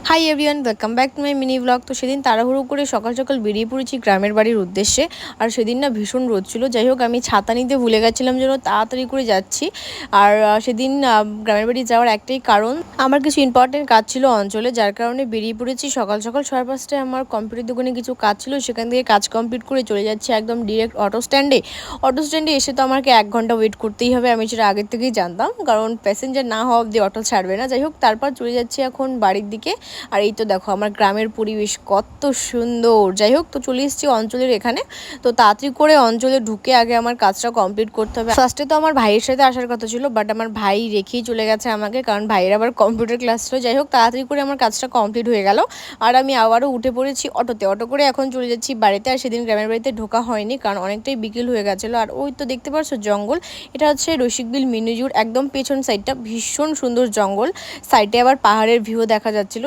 Hi everyone, welcome back to my mini blog. তো সেদিন তাড়াহুড়ো করে সকাল সকাল বেরিয়ে পড়েছি গ্রামের বাড়ির উদ্দেশ্যে। আর সেদিন না ভীষণ রোদ ছিল, যাই হোক আমি ছাতা নিতে ভুলে গেছিলাম, যেন তাড়াতাড়ি করে যাচ্ছি। আর সেদিন গ্রামের বাড়ি যাওয়ার একটাই কারণ, আমার কিছু ইম্পর্টেন্ট কাজ ছিল অঞ্চলে, যার কারণে বেরিয়ে পড়েছি সকাল সকাল। 5:30টায় আমার কম্পিউটার দোকানে কিছু কাজ ছিল, সেখান থেকে কাজ কমপ্লিট করে চলে যাচ্ছি একদম ডিরেক্ট অটো স্ট্যান্ডে এসে তো আমাকে 1 ঘন্টা ওয়েট করতেই হবে। আমি সেটা আগের থেকেই জানতাম, কারণ প্যাসেঞ্জার না হওয়া অবধি অটো ছাড়বে না। যাই হোক, তারপর চলে যাচ্ছি এখন বাড়ির দিকে। আর এই তো দেখো আমার গ্রামের পরিবেশ কত সুন্দর। যাই হোক, তো চলে এসেছি অঞ্চলের এখানে। তো তাড়াতাড়ি করে অঞ্চলে ঢুকে আগে আমার কাজটা কমপ্লিট করতে হবে। ফার্স্টে তো আমার ভাইয়ের সাথে আসার কথা ছিল, বাট আমার ভাই রেখেই চলে গেছে আমাকে, কারণ ভাইয়ের আবার কম্পিউটার ক্লাস ছিল। যাই হোক, তাড়াতাড়ি করে আমার কাজটা কমপ্লিট হয়ে গেল। আর আমি আবারও উঠে পড়েছি অটো করে এখন চলে যাচ্ছি বাড়িতে। আর সেদিন গ্রামের বাড়িতে ঢোকা হয়নি, কারণ অনেকটাই বিকেল হয়ে গেছিলো। আর ওই তো দেখতে পাচ্ছ জঙ্গল, এটা হচ্ছে রসিকবিল মিনি জুর একদম পেছন সাইডটা, ভীষণ সুন্দর জঙ্গল। সাইডে আবার পাহাড়ের ভিউ দেখা যাচ্ছিল।